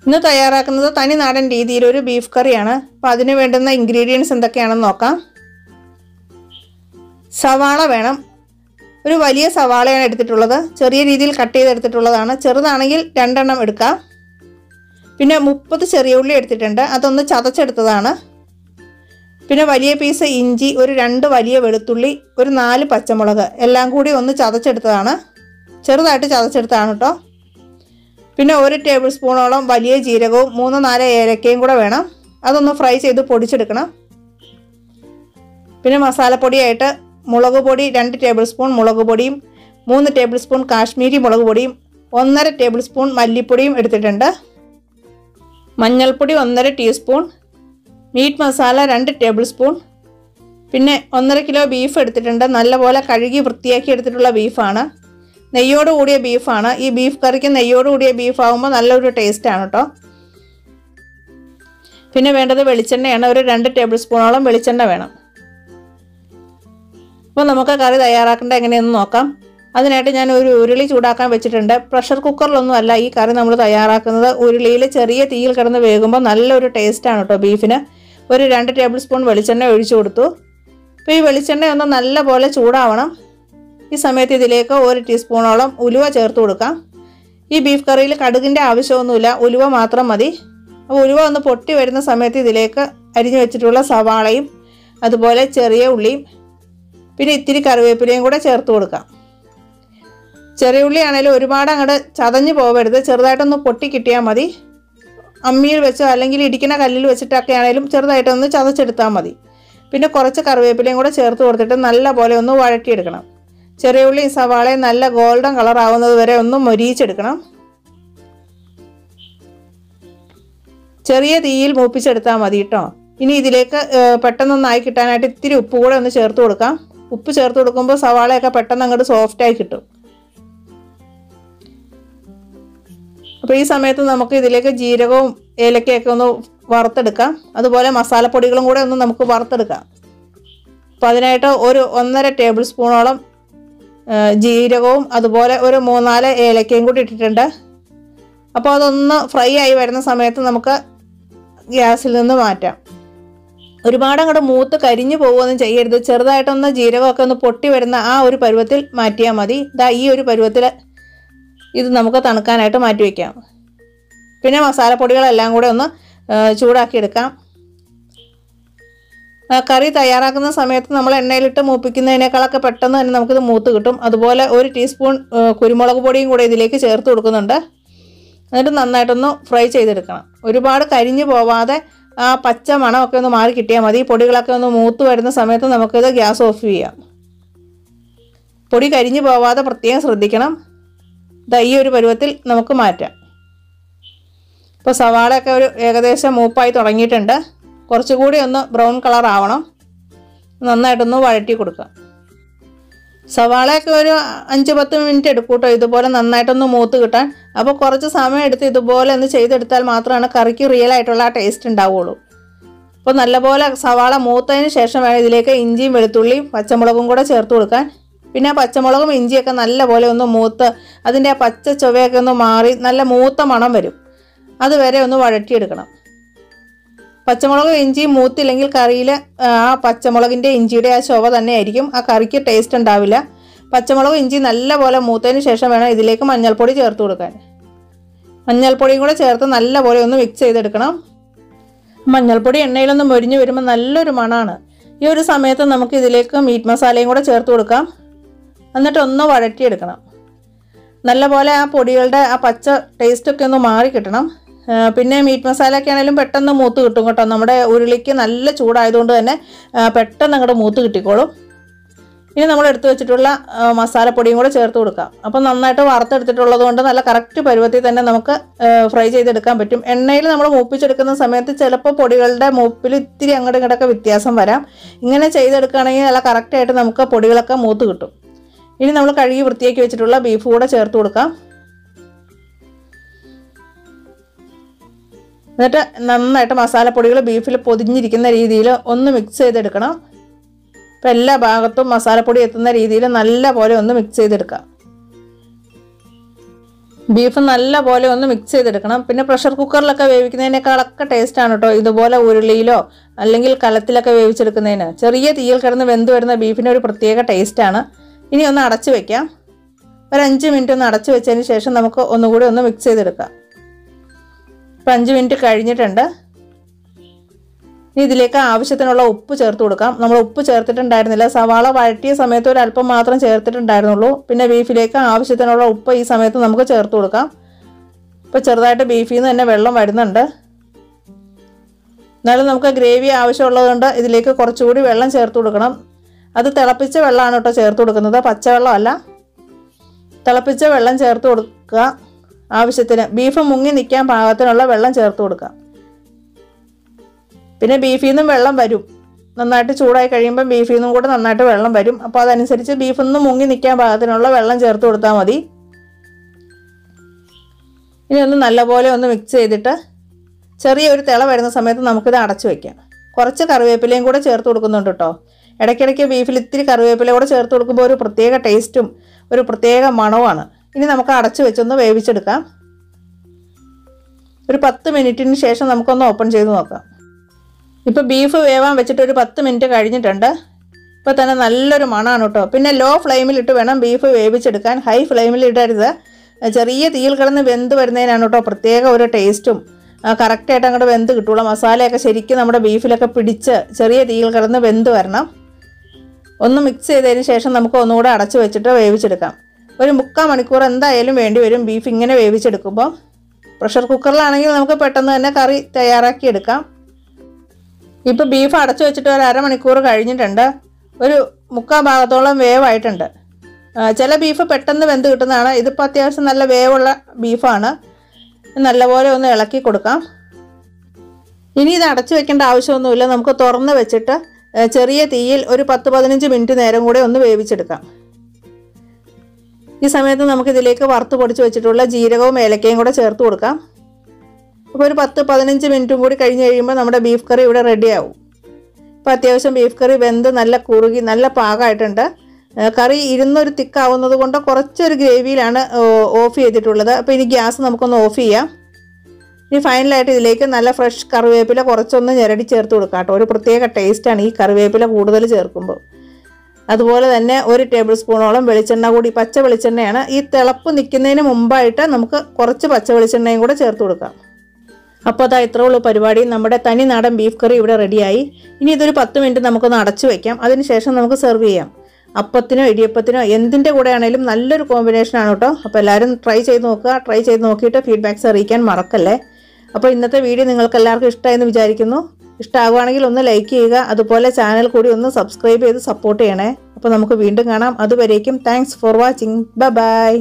ഇന്ന് തയ്യാറാക്കുന്നത് തനി നാടൻ രീതിയിൽ ഒരു ബീഫ് കറിയാണ്. അപ്പോൾ അതിന് വേണ്ടുന്ന ഇൻഗ്രീഡിയൻസ് എന്തൊക്കെയാണെന്ന് നോക്കാം. സവാള വേണം. ഒരു വലിയ സവാളയാണ് എടുത്തിട്ടുള്ളത്. ചെറിയ രീതിയിൽ കട്ട് ചെയ്തെടുത്തിട്ടുള്ളതാണ്. ചെറുതാണെങ്കിൽ 2 എണ്ണം എടുക്കാം. പിന്നെ 30 ചെറിയ ഉള്ളി എടുത്തിട്ടുണ്ട്, അതൊന്ന് ചതച്ചെടുത്തതാണ്. പിന്നെ വലിയ പീസ് ഇഞ്ചി, ഒരു 2 വലിയ വെളുത്തുള്ളി, ഒരു 4 പച്ചമുളക് എല്ലാം കൂടി ഒന്ന് ചതച്ചെടുത്തതാണ്. ചെറുതായിട്ട് ചതച്ചെടുത്തതാണ് കേട്ടോ. പിന്നെ 1 ടേബിൾ സ്പൂണോളം വലിയ ജീരകവും 3-4 ഏലക്കയും കൂടെ വേണം. അതൊന്ന് ഫ്രൈ ചെയ്ത് പൊടിച്ചെടുക്കണം. പിന്നെ മസാലപ്പൊടിയായിട്ട് മുളക് പൊടി 2 ടേബിൾ സ്പൂൺ മുളക് പൊടിയും 3 ടേബിൾ സ്പൂൺ കാശ്മീരി മുളക് പൊടിയും 1.5 ടേബിൾ സ്പൂൺ മല്ലിപ്പൊടിയും എടുത്തിട്ടുണ്ട്. മഞ്ഞൾപ്പൊടി 1.5 teaspoon, meat masala 2 tablespoon. പിന്നെ 1.5 കിലോ ബീഫ് എടുത്തിട്ടുണ്ട്. നല്ലപോലെ കഴുകി വൃത്തിയാക്കി എടുത്തിട്ടുള്ള ബീഫാണ്. നെയ്യോട് കൂടിയ ബീഫാണ്. ഈ ബീഫ് കറിക്ക് നെയ്യോട് കൂടിയ ബീഫ് ആകുമ്പോൾ നല്ലൊരു ടേസ്റ്റാണ് കേട്ടോ. പിന്നെ വേണ്ടത് വെളിച്ചെണ്ണയാണ്. ഒരു 2 ടേബിൾ സ്പൂണോളം വെളിച്ചെണ്ണ വേണം. അപ്പോൾ നമുക്ക് കറി തയ്യാറാക്കേണ്ട എങ്ങനെയെന്ന് നോക്കാം. അതിനായിട്ട് ഞാൻ ഒരു ഉരുളി ചൂടാക്കാൻ വെച്ചിട്ടുണ്ട്. പ്രഷർ കുക്കറിലൊന്നും അല്ല ഈ കറി നമ്മൾ തയ്യാറാക്കുന്നത്. ഉരുളിയിൽ ചെറിയ തീയിൽ കിടന്ന് വേകുമ്പോൾ നല്ലൊരു ടേസ്റ്റാണ് കേട്ടോ ബീഫിന്. ഒരു 2 ടേബിൾ സ്പൂൺ വെളിച്ചെണ്ണ ഒഴിച്ചു കൊടുത്തു. അപ്പോൾ ഈ വെളിച്ചെണ്ണ ഒന്ന് നല്ലപോലെ ചൂടാവണം. ഈ സമയത്ത് ഇതിലേക്ക് 1 ടീസ്പൂണോളം ഉലുവ ചേർത്ത് കൊടുക്കാം. ഈ ബീഫ് കറിയിൽ കടുകിൻ്റെ ആവശ്യമൊന്നുമില്ല, ഉലുവ മാത്രം മതി. അപ്പോൾ ഉലുവ ഒന്ന് പൊട്ടി വരുന്ന സമയത്ത് ഇതിലേക്ക് അരിഞ്ഞു വെച്ചിട്ടുള്ള സവാളയും അതുപോലെ ചെറിയ ഉള്ളിയും പിന്നെ ഇത്തിരി കറിവേപ്പിലയും കൂടെ ചേർത്ത് കൊടുക്കാം. ചെറിയ ഉള്ളി ആണെങ്കിലും ഒരുപാട് അങ്ങോട്ട് ചതഞ്ഞ് പോകരുത്, ചെറുതായിട്ടൊന്ന് പൊട്ടി കിട്ടിയാൽ മതി. അമ്മിയിൽ വെച്ചോ അല്ലെങ്കിൽ ഇടിക്കുന്ന കല്ലിൽ വെച്ചിട്ടൊക്കെ ആണെങ്കിലും ചെറുതായിട്ടൊന്ന് ചതച്ചെടുത്താൽ മതി. പിന്നെ കുറച്ച് കറിവേപ്പിലയും കൂടെ ചേർത്ത് കൊടുത്തിട്ട് നല്ല പോലെ ഒന്ന് വഴറ്റിയെടുക്കണം. ചെറിയ ഉള്ളിയും സവാളയും നല്ല ഗോൾഡൻ കളർ ആവുന്നത് വരെ ഒന്ന് മൊരിയിച്ചെടുക്കണം. ചെറിയ തീയിൽ മൂപ്പിച്ചെടുത്താൽ മതി കേട്ടോ. ഇനി ഇതിലേക്ക് പെട്ടെന്നൊന്നായി കിട്ടാനായിട്ട് ഇത്തിരി ഉപ്പ് കൂടെ ഒന്ന് ചേർത്ത് കൊടുക്കാം. ഉപ്പ് ചേർത്ത് കൊടുക്കുമ്പോൾ സവാളയൊക്കെ പെട്ടെന്ന് അങ്ങോട്ട് സോഫ്റ്റായി കിട്ടും. അപ്പോൾ ഈ സമയത്ത് നമുക്ക് ഇതിലേക്ക് ജീരകവും ഏലക്കയൊക്കെ ഒന്ന് വറുത്തെടുക്കാം. അതുപോലെ മസാലപ്പൊടികളും കൂടെ ഒന്ന് നമുക്ക് വറുത്തെടുക്കാം. അപ്പോൾ അതിനായിട്ട് ഒരു 1.5 ടേബിൾ സ്പൂണോളം ജീരകവും അതുപോലെ ഒരു 3-4 ഏലക്കയും കൂടി ഇട്ടിട്ടുണ്ട്. അപ്പോൾ അതൊന്ന് ഫ്രൈ ആയി വരുന്ന സമയത്ത് നമുക്ക് ഗ്യാസിൽ നിന്ന് മാറ്റാം. ഒരുപാട് അങ്ങോട്ട് മൂത്ത് കരിഞ്ഞു പോകുകയൊന്നും ചെയ്യരുത്. ചെറുതായിട്ടൊന്ന് ജീരകമൊക്കെ ഒന്ന് പൊട്ടി വരുന്ന ആ ഒരു പരുവത്തിൽ മാറ്റിയാൽ മതി. ഈ ഒരു പരുവത്തിൽ ഇത് നമുക്ക് തണുക്കാനായിട്ട് മാറ്റി വയ്ക്കാം. പിന്നെ മസാലപ്പൊടികളെല്ലാം കൂടെ ഒന്ന് ചൂടാക്കിയെടുക്കാം. കറി തയ്യാറാക്കുന്ന സമയത്ത് നമ്മൾ എണ്ണയിലിട്ട് മൂപ്പിക്കുന്നതിനേക്കാളൊക്കെ പെട്ടെന്ന് തന്നെ നമുക്കിത് മൂത്ത് കിട്ടും. അതുപോലെ 1 ടീസ്പൂൺ കുരുമുളക് പൊടിയും കൂടെ ഇതിലേക്ക് ചേർത്ത് കൊടുക്കുന്നുണ്ട്. എന്നിട്ട് നന്നായിട്ടൊന്ന് ഫ്രൈ ചെയ്തെടുക്കണം. ഒരുപാട് കരിഞ്ഞു പോവാതെ ആ പച്ച മണമൊക്കെ ഒന്ന് മാറി കിട്ടിയാൽ മതി. പൊടികളൊക്കെ ഒന്ന് മൂത്ത് വരുന്ന സമയത്ത് നമുക്കിത് ഗ്യാസ് ഓഫ് ചെയ്യാം. പൊടി കരിഞ്ഞു പോവാതെ പ്രത്യേകം ശ്രദ്ധിക്കണം. ഈ ഒരു പരുവത്തിൽ നമുക്ക് മാറ്റാം. ഇപ്പോൾ സവാളയൊക്കെ ഒരു ഏകദേശം മൂപ്പായി തുടങ്ങിയിട്ടുണ്ട്. കുറച്ചുകൂടി ഒന്ന് ബ്രൗൺ കളർ ആവണം. നന്നായിട്ടൊന്ന് വഴറ്റി കൊടുക്കാം. സവാളയൊക്കെ ഒരു 5-10 മിനിറ്റ് എടുക്കും കേട്ടോ ഇതുപോലെ നന്നായിട്ടൊന്ന് മൂത്ത് കിട്ടാൻ. അപ്പോൾ കുറച്ച് സമയം എടുത്ത് ഇതുപോലെ ഒന്ന് ചെയ്തെടുത്താൽ മാത്രമാണ് കറിക്ക് റിയൽ ആയിട്ടുള്ള ആ ടേസ്റ്റ് ഉണ്ടാവുകയുള്ളൂ. അപ്പോൾ നല്ലപോലെ സവാള മൂത്തതിന് ശേഷം വേണം ഇതിലേക്ക് ഇഞ്ചിയും വെളുത്തുള്ളിയും പച്ചമുളകും കൂടെ ചേർത്ത് കൊടുക്കാൻ. പിന്നെ പച്ചമുളകും ഇഞ്ചിയൊക്കെ നല്ലപോലെ ഒന്ന് മൂത്ത് അതിൻ്റെ ആ പച്ച ചുവയൊക്കെ ഒന്ന് മാറി നല്ല മൂത്ത മണം വരും. അതുവരെ ഒന്ന് വഴറ്റിയെടുക്കണം. പച്ചമുളകും ഇഞ്ചിയും മൂത്തില്ലെങ്കിൽ കറിയിൽ ആ പച്ചമുളകിൻ്റെ ഇഞ്ചിയുടെ ആ ചുവ തന്നെ ആയിരിക്കും, ആ കറിക്ക് ടേസ്റ്റ് ഉണ്ടാവില്ല. പച്ചമുളകും ഇഞ്ചി നല്ലപോലെ മൂത്തതിന് ശേഷം വേണം ഇതിലേക്ക് മഞ്ഞൾപ്പൊടി ചേർത്ത് കൊടുക്കാൻ. മഞ്ഞൾപ്പൊടിയും കൂടെ ചേർത്ത് നല്ലപോലെ ഒന്ന് മിക്സ് ചെയ്തെടുക്കണം. മഞ്ഞൾപ്പൊടി എണ്ണയിലൊന്ന് മൊരിഞ്ഞ് വരുമ്പോൾ നല്ലൊരു മണമാണ്. ഈ ഒരു സമയത്ത് നമുക്ക് ഇതിലേക്ക് മീറ്റ് മസാലയും കൂടെ ചേർത്ത് കൊടുക്കാം. എന്നിട്ട് ഒന്ന് വഴറ്റിയെടുക്കണം. നല്ലപോലെ ആ പൊടികളുടെ ആ പച്ച ടേസ്റ്റൊക്കെ ഒന്ന് മാറി കിട്ടണം. പിന്നെ മീറ്റ് മസാലയൊക്കെ ആണെങ്കിലും പെട്ടെന്ന് മൂത്ത് കിട്ടും കേട്ടോ. നമ്മുടെ ഉരുളിക്ക് നല്ല ചൂടായതുകൊണ്ട് തന്നെ പെട്ടെന്ന് അങ്ങോട്ട് മൂത്ത് കിട്ടിക്കോളും. ഇനി നമ്മൾ എടുത്തു വെച്ചിട്ടുള്ള മസാലപ്പൊടിയും കൂടെ ചേർത്ത് കൊടുക്കാം. അപ്പോൾ നന്നായിട്ട് വറുത്തെടുത്തിട്ടുള്ളത് കൊണ്ട് നല്ല കറക്റ്റ് പരുവത്തിൽ തന്നെ നമുക്ക് ഫ്രൈ ചെയ്തെടുക്കാൻ പറ്റും. എണ്ണയിൽ നമ്മൾ മൂപ്പിച്ചെടുക്കുന്ന സമയത്ത് ചിലപ്പോൾ പൊടികളുടെ മൂപ്പിൽ ഇത്തിരി അങ്ങോട്ടും ഇങ്ങോട്ടൊക്കെ വ്യത്യാസം വരാം. ഇങ്ങനെ ചെയ്തെടുക്കുകയാണെങ്കിൽ നല്ല കറക്റ്റായിട്ട് നമുക്ക് പൊടികളൊക്കെ മൂത്ത് കിട്ടും. ഇനി നമ്മൾ കഴുകി വൃത്തിയാക്കി വെച്ചിട്ടുള്ള ബീഫ് കൂടെ ചേർത്ത് കൊടുക്കാം. എന്നിട്ട് നന്നായിട്ട് മസാലപ്പൊടികൾ ബീഫിൽ പൊതിഞ്ഞിരിക്കുന്ന രീതിയിൽ ഒന്ന് മിക്സ് ചെയ്തെടുക്കണം. അപ്പോൾ എല്ലാ ഭാഗത്തും മസാലപ്പൊടി എത്തുന്ന രീതിയിൽ നല്ല പോലെ ഒന്ന് മിക്സ് ചെയ്തെടുക്കാം. ബീഫ് നല്ലപോലെ ഒന്ന് മിക്സ് ചെയ്തെടുക്കണം. പിന്നെ പ്രഷർ കുക്കറിലൊക്കെ വേവിക്കുന്നതിനേക്കാളൊക്കെ ടേസ്റ്റാണ് കേട്ടോ ഇതുപോലെ ഉരുളിയിലോ അല്ലെങ്കിൽ കലത്തിലൊക്കെ വേവിച്ചെടുക്കുന്നതിന്. ചെറിയ തീയിൽ കിടന്ന് വെന്ത് വരുന്ന ബീഫിന് ഒരു പ്രത്യേക ടേസ്റ്റാണ്. ഇനി ഒന്ന് അടച്ചു വെക്കാം. ഒരു 5 മിനിറ്റ് ഒന്ന് അടച്ചു വെച്ചതിന് ശേഷം നമുക്ക് ഒന്നുകൂടി ഒന്ന് മിക്സ് ചെയ്തെടുക്കാം. ഇപ്പം 5 മിനിറ്റ് കഴിഞ്ഞിട്ടുണ്ട്. ഇനി ഇതിലേക്ക് ആവശ്യത്തിനുള്ള ഉപ്പ് ചേർത്ത് കൊടുക്കാം. നമ്മൾ ഉപ്പ് ചേർത്തിട്ടുണ്ടായിരുന്നില്ല. സവാള വഴറ്റിയ സമയത്ത് ഒരു അല്പം മാത്രം ചേർത്തിട്ടുണ്ടായിരുന്നുള്ളൂ. പിന്നെ ബീഫിലേക്ക് ആവശ്യത്തിനുള്ള ഉപ്പ് ഈ സമയത്ത് നമുക്ക് ചേർത്ത് കൊടുക്കാം. ഇപ്പോൾ ചെറുതായിട്ട് ബീഫിൽ നിന്ന് തന്നെ വെള്ളം വരുന്നുണ്ട്. എന്നാലും നമുക്ക് ഗ്രേവി ആവശ്യമുള്ളതുകൊണ്ട് ഇതിലേക്ക് കുറച്ചുകൂടി വെള്ളം ചേർത്ത് കൊടുക്കണം. അത് തിളപ്പിച്ച വെള്ളമാണ് കേട്ടോ ചേർത്ത് കൊടുക്കുന്നത്, പച്ചവെള്ളമല്ല. തിളപ്പിച്ച വെള്ളം ചേർത്ത് കൊടുക്കുക. ആവശ്യത്തിന് ബീഫ് മുങ്ങി നിൽക്കാൻ പാകത്തിനുള്ള വെള്ളം ചേർത്ത് കൊടുക്കുക. പിന്നെ ബീഫിൽ നിന്നും വെള്ളം വരും. നന്നായിട്ട് ചൂടായി കഴിയുമ്പോൾ ബീഫിൽ നിന്നും കൂടെ നന്നായിട്ട് വെള്ളം വരും. അപ്പോൾ അതനുസരിച്ച് ബീഫിൽ നിന്ന് മുങ്ങി നിൽക്കാൻ പാകത്തിനുള്ള വെള്ളം ചേർത്ത് കൊടുത്താൽ മതി. ഇനി ഒന്ന് നല്ലപോലെ ഒന്ന് മിക്സ് ചെയ്തിട്ട് ചെറിയൊരു തിള വരുന്ന സമയത്ത് നമുക്കിത് അടച്ചു വയ്ക്കാം. കുറച്ച് കറിവേപ്പിലയും കൂടെ ചേർത്ത് കൊടുക്കുന്നുണ്ട് കേട്ടോ. ഇടയ്ക്കിടയ്ക്ക് ബീഫിൽ ഇത്തിരി കറിവേപ്പില കൂടെ ചേർത്ത് കൊടുക്കുമ്പോൾ ഒരു പ്രത്യേക ടേസ്റ്റും ഒരു പ്രത്യേക മണവുമാണ്. ഇനി നമുക്ക് അടച്ചു വെച്ചൊന്ന് വേവിച്ചെടുക്കാം. ഒരു 10 മിനിറ്റിന് ശേഷം നമുക്കൊന്ന് ഓപ്പൺ ചെയ്ത് നോക്കാം. ഇപ്പോൾ ബീഫ് വേവാൻ വെച്ചിട്ട് ഒരു 10 മിനിറ്റ് കഴിഞ്ഞിട്ടുണ്ട്. ഇപ്പോൾ തന്നെ നല്ലൊരു മണമാണ് കേട്ടോ. പിന്നെ ലോ ഫ്ലെയിമിലിട്ട് വേണം ബീഫ് വേവിച്ചെടുക്കാൻ, ഹൈ ഫ്ലെയിമിൽ ഇടരുത്. ചെറിയ തീയിൽ കിടന്ന് വെന്ത് വരുന്നതിനാണ് കേട്ടോ പ്രത്യേക ഒരു ടേസ്റ്റും കറക്റ്റായിട്ട് അങ്ങോട്ട് വെന്ത് കിട്ടുള്ളൂ. മസാലയൊക്കെ ശരിക്കും നമ്മുടെ ബീഫിലൊക്കെ പിടിച്ച് ചെറിയ തീയിൽ കിടന്ന് വെന്ത് വരണം. ഒന്ന് മിക്സ് ചെയ്തതിന് ശേഷം നമുക്ക് ഒന്നുകൂടെ അടച്ചു വെച്ചിട്ട് വേവിച്ചെടുക്കാം. ഒരു 3/4 മണിക്കൂർ എന്തായാലും വേണ്ടി വരും ബീഫ് ഇങ്ങനെ വേവിച്ചെടുക്കുമ്പോൾ. പ്രഷർ കുക്കറിലാണെങ്കിൽ നമുക്ക് പെട്ടെന്ന് തന്നെ കറി തയ്യാറാക്കി എടുക്കാം. ഇപ്പോൾ ബീഫ് അടച്ചു വെച്ചിട്ട് ഒരു 1/2 മണിക്കൂർ കഴിഞ്ഞിട്ടുണ്ട്. ഒരു 3/4 ഭാഗത്തോളം വേവായിട്ടുണ്ട്. ചില ബീഫ് പെട്ടെന്ന് വെന്ത് കിട്ടുന്നതാണ്. ഇതിപ്പോൾ അത്യാവശ്യം നല്ല വേവുള്ള ബീഫാണ്. നല്ലപോലെ ഒന്ന് ഇളക്കി കൊടുക്കാം. ഇനി ഇത് അടച്ചു വെക്കേണ്ട ആവശ്യമൊന്നുമില്ല. നമുക്ക് തുറന്ന് വെച്ചിട്ട് ചെറിയ തീയിൽ ഒരു 10-15 മിനിറ്റ് നേരം കൂടെ ഒന്ന് വേവിച്ചെടുക്കാം. ഈ സമയത്ത് നമുക്കിതിലേക്ക് വറുത്ത് പൊടിച്ച് വെച്ചിട്ടുള്ള ജീരകവും ഏലക്കയും കൂടെ ചേർത്ത് കൊടുക്കാം. അപ്പോൾ ഒരു 10-15 മിനിറ്റും കൂടി കഴിഞ്ഞ് കഴിയുമ്പോൾ നമ്മുടെ ബീഫ് കറി ഇവിടെ റെഡിയാവും. ഇപ്പോൾ അത്യാവശ്യം ബീഫ് കറി വെന്ത് നല്ല കുറുകി നല്ല പാകമായിട്ടുണ്ട്. കറി ഇരുന്നൊരു തിക്കാവുന്നത് കൊണ്ട് കുറച്ചൊരു ഗ്രേവിയിലാണ് ഓഫ് ചെയ്തിട്ടുള്ളത്. അപ്പോൾ ഇനി ഗ്യാസ് നമുക്കൊന്ന് ഓഫ് ചെയ്യാം. ഇനി ഫൈനലായിട്ട് ഇതിലേക്ക് നല്ല ഫ്രഷ് കറിവേപ്പില കുറച്ചൊന്ന് ഞെരടി ചേർത്ത് കൊടുക്കാം കേട്ടോ. ഒരു പ്രത്യേക ടേസ്റ്റാണ് ഈ കറിവേപ്പില കൂടുതൽ ചേർക്കുമ്പോൾ. അതുപോലെ തന്നെ 1 ടേബിൾ സ്പൂണോളം വെളിച്ചെണ്ണ കൂടി, പച്ച വെളിച്ചെണ്ണയാണ്. ഈ തിളപ്പ് നിൽക്കുന്നതിന് മുമ്പായിട്ട് നമുക്ക് കുറച്ച് പച്ച വെളിച്ചെണ്ണയും കൂടെ ചേർത്ത് കൊടുക്കാം. അപ്പോൾ അതാ ഇത്രേ ഉള്ളൂ പരിപാടി. നമ്മുടെ തനി നാടൻ ബീഫ് കറി ഇവിടെ റെഡിയായി. ഇനി ഇതൊരു 10 മിനിറ്റ് നമുക്കൊന്ന് അടച്ചു വയ്ക്കാം. അതിനുശേഷം നമുക്ക് സെർവ് ചെയ്യാം. അപ്പത്തിനോ ഇടിയപ്പത്തിനോ എന്തിൻ്റെ കൂടെ ആണെങ്കിലും നല്ലൊരു കോമ്പിനേഷനാണ് കേട്ടോ. അപ്പോൾ എല്ലാവരും ട്രൈ ചെയ്ത് നോക്കുക. ട്രൈ ചെയ്ത് നോക്കിയിട്ട് ഫീഡ്ബാക്ക്സ് അറിയിക്കാൻ മറക്കല്ലേ. അപ്പോൾ ഇന്നത്തെ വീഡിയോ നിങ്ങൾക്ക് എല്ലാവർക്കും ഇഷ്ടമായെന്ന് വിചാരിക്കുന്നു. ഇഷ്ടമാകുകയാണെങ്കിൽ ഒന്ന് ലൈക്ക് ചെയ്യുക. അതുപോലെ ചാനൽ കൂടി ഒന്ന് സബ്സ്ക്രൈബ് ചെയ്ത് സപ്പോർട്ട് ചെയ്യണേ. അപ്പോൾ നമുക്ക് വീണ്ടും കാണാം. അതുവരേക്കും താങ്ക്സ് ഫോർ വാച്ചിങ്. ബൈ.